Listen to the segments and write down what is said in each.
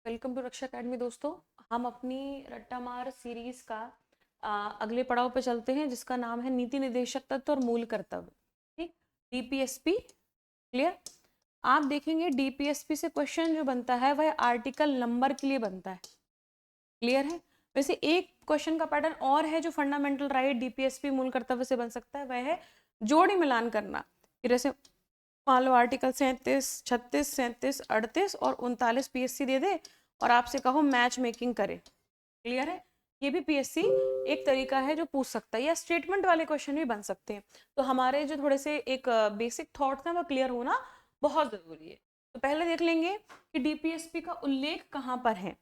Welcome to Raksha academy दोस्तों। हम अपनी रट्टा मार सीरीज का अगले पड़ाव पे चलते हैं, जिसका नाम है नीति निर्देशक तत्व और मूल कर्तव्य। ठीक, डीपीएसपी क्लियर। आप देखेंगे डीपीएसपी से क्वेश्चन जो बनता है वह आर्टिकल नंबर के लिए बनता है। क्लियर है। वैसे एक क्वेश्चन का पैटर्न और है जो फंडामेंटल राइट डीपीएसपी मूल कर्तव्य से बन सकता है, वह है जोड़ी मिलान करना। जैसे मान लो आर्टिकल 37, 36, 37, 38 और 39 पीएससी दे दे और आपसे कहो मैच मेकिंग करे। क्लियर है। ये भी पीएससी एक तरीका है जो पूछ सकता है, या स्टेटमेंट वाले क्वेश्चन भी बन सकते हैं। तो हमारे जो थोड़े से एक बेसिक थॉट्स हैं वो क्लियर होना बहुत जरूरी है। तो पहले देख लेंगे कि डीपीएसपी का उल्लेख कहाँ पर है।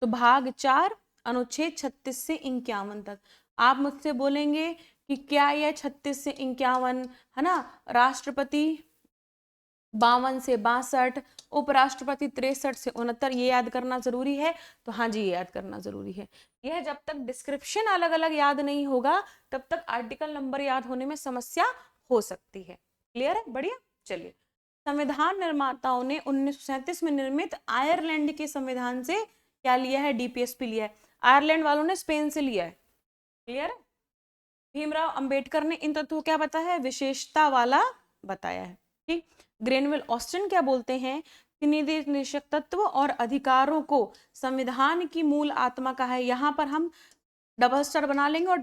तो भाग 4 अनुच्छेद 36 से 51 तक। आप मुझसे बोलेंगे कि क्या यह 36 से 51 है ना, राष्ट्रपति 52 से 62, उपराष्ट्रपति 63 से 69 ये याद करना जरूरी है? तो हाँ जी, ये याद करना जरूरी है। यह जब तक डिस्क्रिप्शन अलग अलग याद नहीं होगा तब तक आर्टिकल नंबर याद होने में समस्या हो सकती है। क्लियर है? बढ़िया। चलिए, संविधान निर्माताओं ने 1937 में निर्मित आयरलैंड के संविधान से क्या लिया है? डीपीएसपी लिया है। आयरलैंड वालों ने स्पेन से लिया है। क्लियर है। भीमराव अंबेडकर ने इन तत्वों क्या बताया है? विशेषता वाला बताया है। ठीक। ग्रेनवेल ऑस्टिन क्या बोलते हैं कि निदेशक तत्व और अधिकारों को संविधान की मूल आत्मा का है। यहां पर हम डबल स्टार बना लेंगे और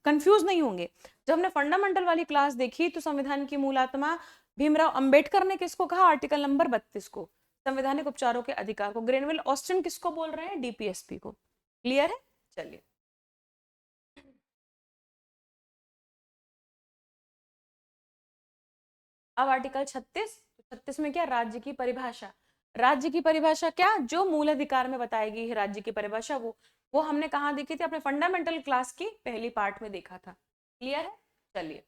कंफ्यूज नहीं होंगे। जब हमने फंडामेंटल वाली क्लास देखी तो संविधान की मूल आत्मा भीमराव अंबेडकर ने किसको कहा? आर्टिकल नंबर 32 को, संवैधानिक उपचारों के अधिकार को। ग्रेनवेल ऑस्टिन किसको बोल रहे हैं? डीपीएसपी को। क्लियर है। चलिए, अब आर्टिकल 36। 36 में क्या? राज्य की परिभाषा। राज्य की परिभाषा क्या? जो मूल अधिकार में बताई गई है राज्य की परिभाषा, वो हमने कहाँ देखी थी? अपने फंडामेंटल क्लास की पहली पार्ट में देखा था। क्लियर है। चलिए,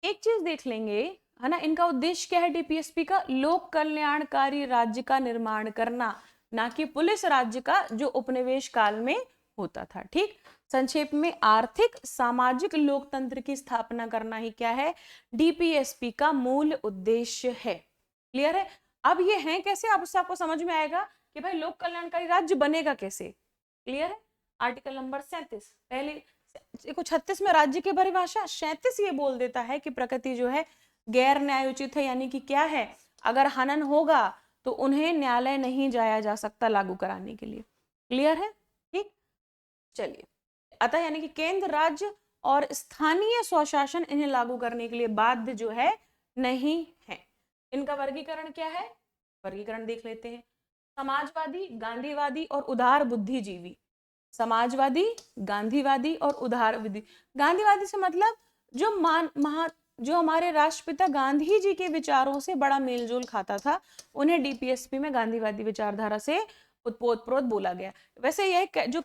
एक चीज देख लेंगे, है ना, इनका उद्देश्य क्या है? डीपीएसपी का लोक कल्याणकारी राज्य का निर्माण करना, ना कि पुलिस राज्य का जो उपनिवेश काल में होता था। ठीक। संक्षेप में आर्थिक सामाजिक लोकतंत्र की स्थापना करना ही क्या है? डीपीएसपी का मूल उद्देश्य है। क्लियर है। अब ये है कैसे, अब उससे आपको समझ में आएगा कि भाई लोक कल्याणकारी राज्य बनेगा कैसे। क्लियर है। आर्टिकल नंबर 37 पहले देखो, 36 में राज्य की परिभाषा, 37 ये बोल देता है कि प्रकृति जो है गैर न्यायोचित है, यानी कि क्या है, अगर हनन होगा तो उन्हें न्यायालय नहीं जाया जा सकता लागू कराने के लिए। क्लियर है। ठीक। चलिए, अतः यानी कि केंद्र, राज्य और स्थानीय स्वशासन इन्हें लागू करने के लिए बाध्य जो है नहीं है। इनका वर्गीकरण क्या है? वर्गीकरण देख लेते हैं। समाजवादी, गांधीवादी और उदार बुद्धिजीवी। समाजवादी, गांधीवादी और उदार विधि। गांधीवादी से मतलब जो जो हमारे राष्ट्रपिता गांधी जी के विचारों से बड़ा मेलजोल खाता था, उन्हें डीपीएसपी में गांधीवादी विचारधारा से उत्पोत बोला गया। वैसे यह जो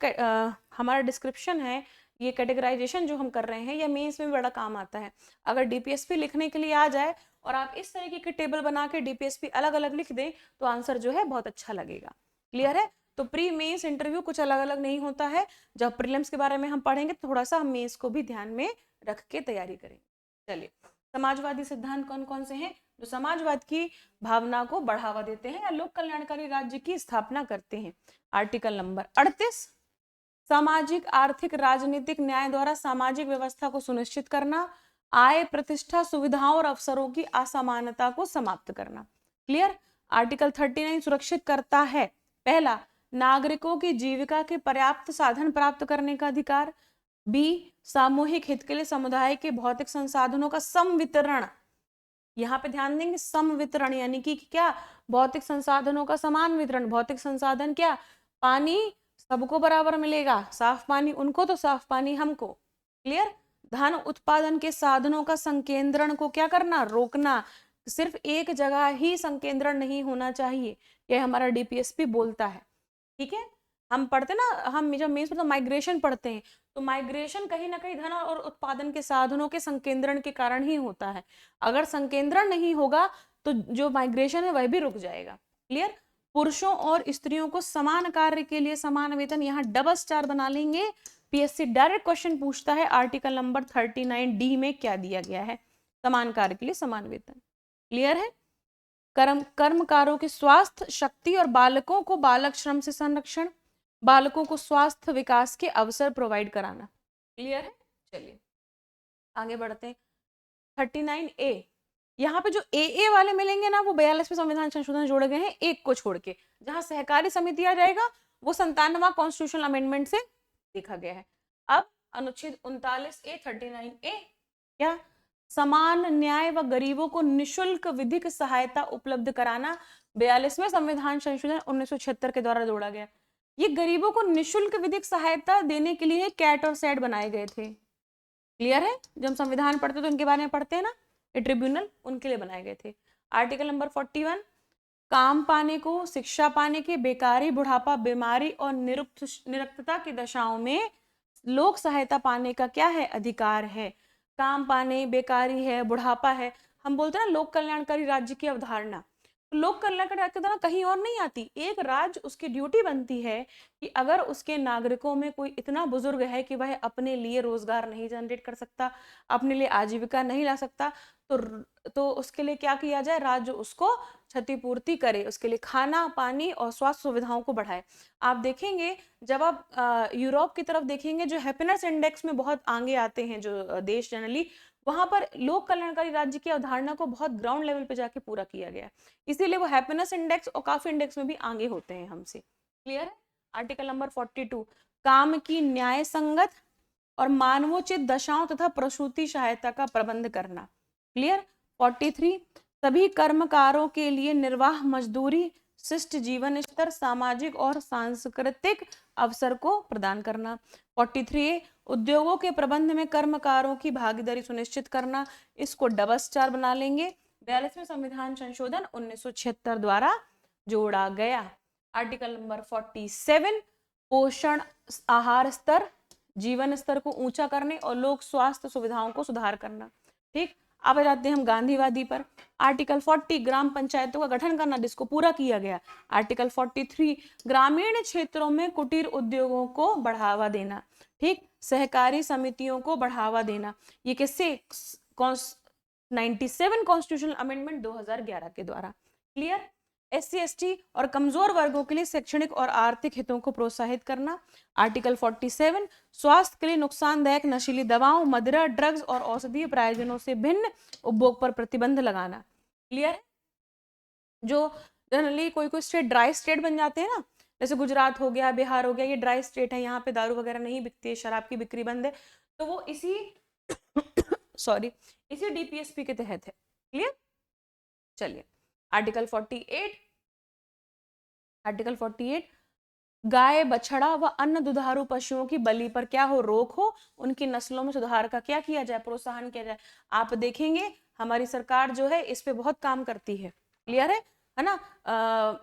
हमारा डिस्क्रिप्शन है, ये कैटेगराइजेशन जो हम कर रहे हैं, यह मेंस में बड़ा काम आता है। अगर डीपीएसपी लिखने के लिए आ जाए और आप इस तरीके के टेबल बना के डीपीएसपी अलग अलग लिख दें तो आंसर जो है बहुत अच्छा लगेगा। क्लियर है। तो प्री मेंस इंटरव्यू कुछ अलग अलग नहीं होता है। जब प्रीलिम्स के बारे में हम पढ़ेंगे तो थोड़ा सा हम मेंस को भी ध्यान में रख के तैयारी करेंगे। चलिए, समाजवादी सिद्धांत कौन कौन से हैं? जो समाजवाद की भावना को बढ़ावा देते हैं या लोक कल्याणकारी राज्य की स्थापना करते हैं। आर्टिकल नंबर 38, सामाजिक आर्थिक राजनीतिक न्याय द्वारा सामाजिक व्यवस्था को सुनिश्चित करना, आय प्रतिष्ठा सुविधाओं और अवसरों की असमानता को समाप्त करना। क्लियर। आर्टिकल 39 सुरक्षित करता है, पहला, नागरिकों की जीविका के पर्याप्त साधन प्राप्त करने का अधिकार। बी, सामूहिक हित के लिए समुदाय के भौतिक संसाधनों का समवितरण। यहाँ पे ध्यान देंगे, समवितरण यानी कि क्या? भौतिक संसाधनों का समान वितरण। भौतिक संसाधन क्या? पानी सबको बराबर मिलेगा, साफ पानी उनको तो साफ पानी हमको। क्लियर। धन उत्पादन के साधनों का संकेंद्रण को क्या करना? रोकना। सिर्फ एक जगह ही संकेंद्रण नहीं होना चाहिए, यह हमारा डीपीएसपी बोलता है। ठीक है। हम पढ़ते ना, हम जब मेंस में माइग्रेशन पढ़ते हैं तो माइग्रेशन कहीं ना कहीं धन और उत्पादन के साधनों के संकेंद्रण के कारण ही होता है। अगर संकेंद्रण नहीं होगा तो जो माइग्रेशन है वह भी रुक जाएगा। क्लियर। पुरुषों और स्त्रियों को समान कार्य के लिए समान वेतन, यहाँ डबल स्टार बना लेंगे। पीएससी डायरेक्ट क्वेश्चन पूछता है आर्टिकल नंबर 39 डी में क्या दिया गया है? समान कार्य के लिए समान वेतन। क्लियर है। कर्मकारों के स्वास्थ्य, शक्ति और बालकों को बालक श्रम से संरक्षण, बालकों को स्वास्थ्य विकास के अवसर प्रोवाइड कराना। क्लियर है? चलिए आगे बढ़ते हैं। 39A, यहाँ पे जो ए वाले मिलेंगे ना वो 42वें संविधान संशोधन जोड़े गए हैं एक को छोड़ के। जहां सहकारी समिति आ जाएगा वो 97वां कॉन्स्टिट्यूशनल अमेंडमेंट से देखा गया है। अब अनुच्छेद 39A 39A क्या? समान न्याय व गरीबों को निशुल्क विधिक सहायता उपलब्ध कराना 42वें संविधान संशोधन 1976 के द्वारा जोड़ा गया। ये गरीबों को निशुल्क विधिक सहायता देने के लिए कैट और सैट बनाए गए थे। क्लियर है? जब हम संविधान पढ़ते तो इनके बारे में पढ़ते हैं ना, ये ट्रिब्यूनल उनके लिए बनाए गए थे। आर्टिकल नंबर 41, काम पाने को, शिक्षा पाने के, बेकारी, बुढ़ापा, बीमारी और निरक्तता की दशाओं में लोक सहायता पाने का क्या है? अधिकार है। काम पाने, बेकारी है, बुढ़ापा है, हम बोलते हैं ना लोक कल्याणकारी राज्य की अवधारणा। लोक कल्याणकारी राज्य की अवधारणा कहीं और नहीं आती। एक राज्य, उसकी ड्यूटी बनती है कि अगर उसके नागरिकों में कोई इतना बुजुर्ग है कि वह अपने लिए रोजगार नहीं जनरेट कर सकता, अपने लिए आजीविका नहीं ला सकता, तो उसके लिए क्या किया जाए? राज्य उसको क्षतिपूर्ति करे, उसके लिए खाना, पानी और स्वास्थ्य सुविधाओं को बढ़ाए। आप देखेंगे जब आप यूरोप की तरफ देखेंगे, जो हैप्पीनेस इंडेक्स में बहुत आगे आते हैं जो देश जनरली, वहां पर लोक कल्याणकारी राज्य की अवधारणा को बहुत ग्राउंड लेवल पे जाके पूरा किया गया, इसीलिए वो हैप्पीनेस इंडेक्स और काफी इंडेक्स में भी आगे होते हैं हमसे। क्लियर है? आर्टिकल नंबर 42, काम की न्याय संगत और मानवोचित दशाओं तथा प्रसूति सहायता का प्रबंध करना। क्लियर? 43, सभी कर्मकारों के लिए निर्वाह मजदूरी, शिष्ट जीवन स्तर, सामाजिक और सांस्कृतिक अवसर को प्रदान करना। 43A, उद्योगों के प्रबंध में कर्मकारों की भागीदारी सुनिश्चित करना, इसको डबल स्टार बना लेंगे। 42वें संविधान संशोधन 1976 द्वारा जोड़ा गया। आर्टिकल नंबर 47, पोषण आहार स्तर, जीवन स्तर को ऊंचा करने और लोक स्वास्थ्य सुविधाओं को सुधार करना। ठीक, अब जाते हैं हम गांधीवादी पर। आर्टिकल 40, ग्राम पंचायतों का गठन करना, जिसको पूरा किया गया। आर्टिकल 43, ग्रामीण क्षेत्रों में कुटीर उद्योगों को बढ़ावा देना। ठीक, सहकारी समितियों को बढ़ावा देना। ये किससे? 97 कॉन्स्टिट्यूशनल अमेंडमेंट 2011 के द्वारा। क्लियर? SC/ST और कमजोर वर्गों के लिए शैक्षणिक और आर्थिक हितों को प्रोत्साहित करना। आर्टिकल 47, स्वास्थ्य के लिए नुकसानदायक नशीली दवाओं, मदिरा, ड्रग्स और औषधीय प्रयोजनों से भिन्न उपभोग पर प्रतिबंध लगाना। क्लियर है? जो जनरली कोई कोई स्टेट ड्राई स्टेट बन जाते हैं ना, जैसे गुजरात हो गया, बिहार हो गया, ये ड्राई स्टेट है, यहाँ पे दारू वगैरह नहीं बिकती है, शराब की बिक्री बंद है, तो वो इसी सॉरी इसी DPSP के तहत है। क्लियर? चलिए आर्टिकल 48, गाय, बछड़ा व अन्य दुधारू पशुओं की बलि पर क्या हो? रोक हो, उनकी नस्लों में सुधार का क्या किया जाए? प्रोत्साहन किया जाए। आप देखेंगे हमारी सरकार जो है इस पे बहुत काम करती है। क्लियर है ना?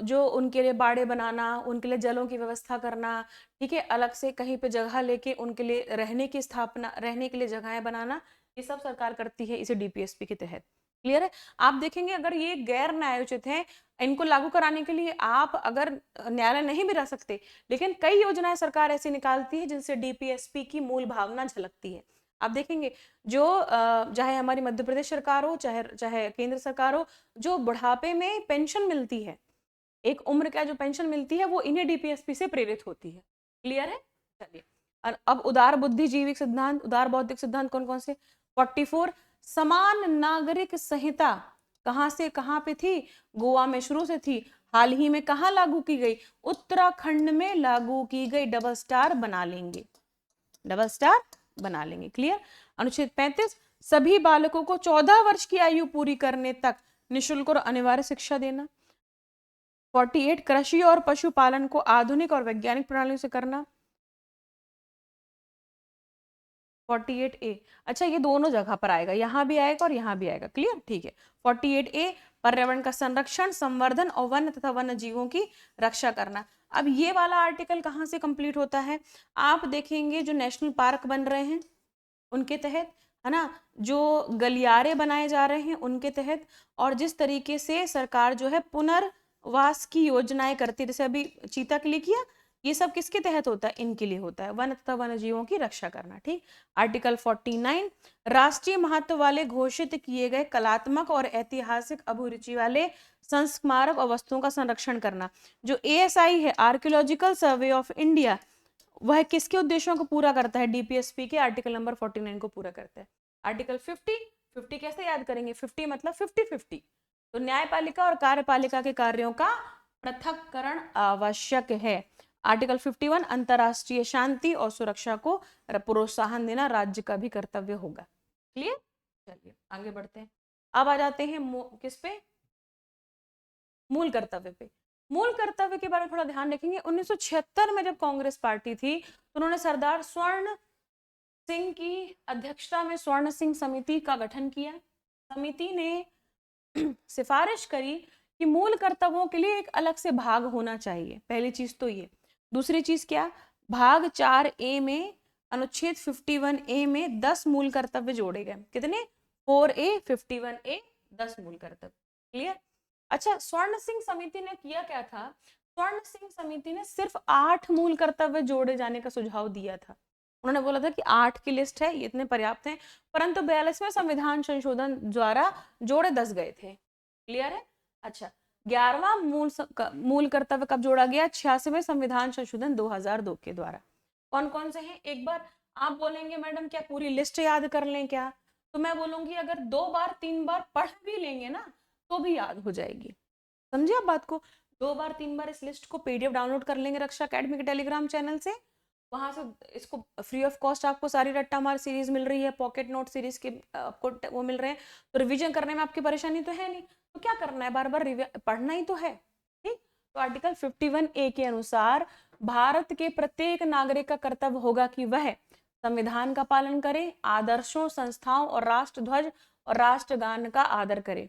जो उनके लिए बाड़े बनाना, उनके लिए जलों की व्यवस्था करना, ठीक है, अलग से कहीं पे जगह लेके उनके लिए रहने की स्थापना, रहने के लिए जगहें बनाना, ये सब सरकार करती है इसी DPSP के तहत। क्लियर है? आप देखेंगे अगर ये गैर न्यायोचित हैं, इनको लागू कराने के लिए आप अगर न्यायालय नहीं भी रह सकते, लेकिन कई योजनाएं सरकार ऐसी निकालती है जिनसे DPSP की मूल भावना झलकती है। आप देखेंगे जो चाहे हमारी मध्य प्रदेश सरकार हो, चाहे केंद्र सरकार हो, जो बुढ़ापे में पेंशन मिलती है, एक उम्र का जो पेंशन मिलती है, वो इन्हीं DPSP से प्रेरित होती है। क्लियर है? चलिए अब उदार बुद्धिजीविक सिद्धांत, उदार बौद्धिक सिद्धांत कौन कौन से? 44, समान नागरिक संहिता कहां से कहां पे थी? गोवा में शुरू से थी, हाल ही में कहां लागू की गई? उत्तराखंड में लागू की गई। डबल स्टार बना लेंगे, डबल स्टार बना लेंगे। क्लियर? अनुच्छेद 35, सभी बालकों को 14 वर्ष की आयु पूरी करने तक निःशुल्क और अनिवार्य शिक्षा देना। 48, कृषि और पशुपालन को आधुनिक और वैज्ञानिक प्रणालियों से करना। 48A, अच्छा ये दोनों जगह पर आएगा, यहाँ भी आएगा और यहाँ भी आएगा। क्लियर? ठीक है। 48A, पर्यावरण का संरक्षण, संवर्धन और वन्य तथा वन्य जीवों की रक्षा करना। अब ये वाला आर्टिकल कहाँ से कंप्लीट होता है? आप देखेंगे जो नेशनल पार्क बन रहे हैं उनके तहत, है ना, जो गलियारे बनाए जा रहे हैं उनके तहत, और जिस तरीके से सरकार जो है पुनर्वास की योजनाएं करती है, जैसे अभी चीता के लिए किया, ये सब किसके तहत होता है? इनके लिए होता है, वन तथा वन्य जीवों की रक्षा करना। ठीक। आर्टिकल 49, राष्ट्रीय महत्व वाले घोषित किए गए कलात्मक और ऐतिहासिक अभिरुचि वाले संस्मारक और वस्तुओं का संरक्षण करना। जो ASI है, आर्कियोलॉजिकल सर्वे ऑफ इंडिया, वह किसके उद्देश्यों को पूरा करता है? DPSP के आर्टिकल नंबर 49 को पूरा करता है। आर्टिकल 50 कैसे याद करेंगे? 50 मतलब 50-50। तो न्यायपालिका और कार्यपालिका के कार्यों का पृथक्करण आवश्यक है। आर्टिकल 51, अंतरराष्ट्रीय शांति और सुरक्षा को प्रोत्साहन देना राज्य का भी कर्तव्य होगा। क्लियर? चलिए आगे बढ़ते हैं। अब आ जाते हैं किस पे? मूल कर्तव्य पे। मूल कर्तव्य के बारे में थोड़ा ध्यान रखेंगे। 1976 में जब कांग्रेस पार्टी थी तो उन्होंने सरदार स्वर्ण सिंह की अध्यक्षता में स्वर्ण सिंह समिति का गठन किया। समिति ने सिफारिश करी कि मूल कर्तव्यों के लिए एक अलग से भाग होना चाहिए। पहली चीज तो ये। दूसरी चीज क्या? भाग 4A में अनुच्छेद 51A में 10 मूल कर्तव्य जोड़े गए। कितने? 4A 51A 10 मूल कर्तव्य। क्लियर? अच्छा, स्वर्ण सिंह समिति ने किया क्या था? स्वर्ण सिंह समिति ने सिर्फ 8 मूल कर्तव्य जोड़े जाने का सुझाव दिया था। उन्होंने बोला था कि 8 की लिस्ट है, ये इतने पर्याप्त हैं, परंतु 42वें संविधान संशोधन द्वारा जोड़े 10 गए थे। क्लियर है? अच्छा, 11वां मूल कर्तव्य कब जोड़ा गया? 86वें संविधान संशोधन 2002 के द्वारा। कौन कौन से हैं? एक बार आप बोलेंगे मैडम क्या पूरी लिस्ट याद कर लें क्या? तो मैं बोलूंगी अगर 2 बार 3 बार पढ़ भी लेंगे ना तो भी याद हो जाएगी। समझे आप बात को? 2 बार 3 बार इस लिस्ट को PDF डाउनलोड कर लेंगे रक्षा अकेडमी के टेलीग्राम चैनल से, वहां से इसको फ्री ऑफ कॉस्ट आपको सारी रट्टा मार सीरीज मिल रही है, पॉकेट नोट सीरीज के आपको वो मिल रहे हैं, तो रिवीजन करने में आपकी परेशानी तो है नहीं। तो क्या करना है? बार बार पढ़ना ही तो है। ठीक। तो आर्टिकल 51A के अनुसार भारत के प्रत्येक नागरिक का कर्तव्य होगा कि वह संविधान का पालन करे, आदर्शों, संस्थाओं और राष्ट्रध्वज और राष्ट्रगान का आदर करे।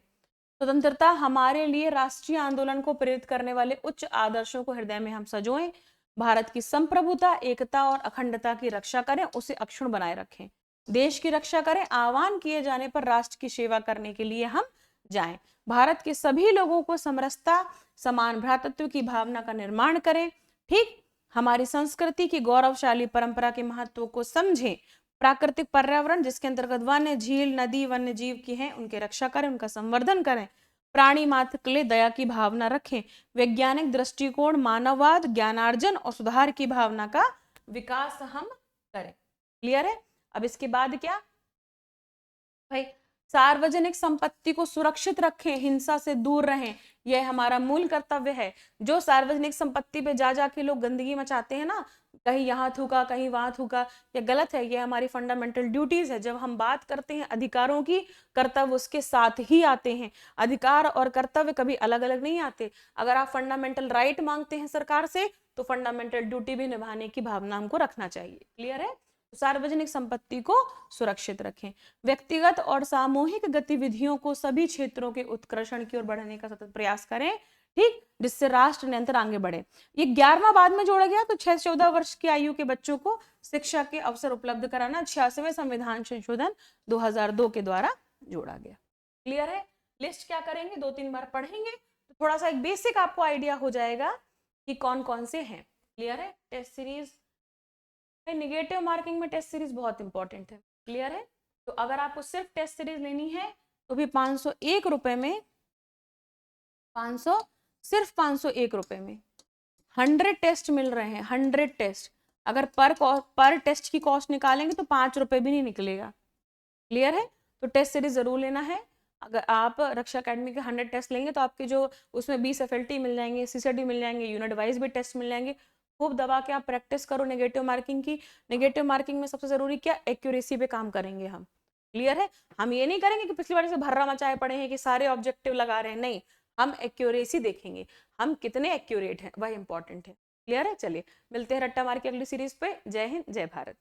स्वतंत्रता हमारे लिए राष्ट्रीय आंदोलन को प्रेरित करने वाले उच्च आदर्शों को हृदय में हम सजोएं। भारत की संप्रभुता, एकता और अखंडता की रक्षा करें, उसे अक्षुण्ण बनाए रखें। देश की रक्षा करें, आह्वान किए जाने पर राष्ट्र की सेवा करने के लिए हम जाएं। भारत के सभी लोगों को समरसता, समान भ्रातृत्व की भावना का निर्माण करें। ठीक। हमारी संस्कृति की गौरवशाली परंपरा के महत्व को समझें। प्राकृतिक पर्यावरण जिसके अंतर्गत वन्य, झील, नदी, वन्य जीव की हैं, उनकी रक्षा करें, उनका संवर्धन करें। प्राणी मात्र के लिए दया की भावना रखें। वैज्ञानिक दृष्टिकोण, मानववाद, ज्ञानार्जन और सुधार की भावना का विकास हम करें। क्लियर है? अब इसके बाद क्या भाई? सार्वजनिक संपत्ति को सुरक्षित रखें, हिंसा से दूर रहें, यह हमारा मूल कर्तव्य है। जो सार्वजनिक संपत्ति पे जा जाके लोग गंदगी मचाते हैं ना, कहीं यहाँ थूका कहीं वहां थूका, यह गलत है। यह हमारी फंडामेंटल ड्यूटीज है। जब हम बात करते हैं अधिकारों की, कर्तव्य उसके साथ ही आते हैं। अधिकार और कर्तव्य कभी अलग अलग नहीं आते। अगर आप फंडामेंटल राइट मांगते हैं सरकार से, तो फंडामेंटल ड्यूटी भी निभाने की भावना हमको रखना चाहिए। क्लियर है? सार्वजनिक संपत्ति को सुरक्षित रखें। व्यक्तिगत और सामूहिक गतिविधियों को सभी क्षेत्रों के उत्कर्षण की ओर बढ़ाने का सतत प्रयास करें। ठीक। जिससे राष्ट्र निरंतर आगे बढ़े। ये 11वां बाद में जोड़ा गया। तो 6 से 14 वर्ष की आयु के बच्चों को शिक्षा के अवसर उपलब्ध कराना 86वें संविधान संशोधन 2002 के द्वारा जोड़ा गया। क्लियर है? लिस्ट क्या करेंगे? 2-3 बार पढ़ेंगे तो थोड़ा सा एक बेसिक आपको आइडिया हो जाएगा कि कौन कौन से हैं। क्लियर है? टेस्ट सीरीज, नेगेटिव मार्किंग में टेस्ट सीरीज बहुत इंपॉर्टेंट है। क्लियर है? तो अगर आपको सिर्फ टेस्ट सीरीज लेनी है तो भी 501 रुपए में, सिर्फ 501 रुपए में 100 टेस्ट मिल रहे हैं। 100 टेस्ट अगर पर टेस्ट की कॉस्ट निकालेंगे तो 5 रुपए भी नहीं निकलेगा। क्लियर है? तो टेस्ट सीरीज जरूर लेना है। अगर आप रक्षा अकेडमी के 100 टेस्ट लेंगे तो आपके जो उसमें 20 FLT मिल जाएंगे, CCT मिल जाएंगे, यूनिट वाइज भी टेस्ट मिल जाएंगे। खूब दबा के आप प्रैक्टिस करो नेगेटिव मार्किंग की। नेगेटिव मार्किंग में सबसे जरूरी क्या? एक्यूरेसी पे काम करेंगे हम। क्लियर है? हम ये नहीं करेंगे कि पिछली बार से भर्रा मचाए पड़े हैं कि सारे ऑब्जेक्टिव लगा रहे हैं, नहीं। हम एक्यूरेसी देखेंगे, हम कितने एक्यूरेट हैं, वह इंपॉर्टेंट है। क्लियर है? चलिए मिलते हैं रट्टा मार की अगली सीरीज पे। जय हिंद, जय भारत।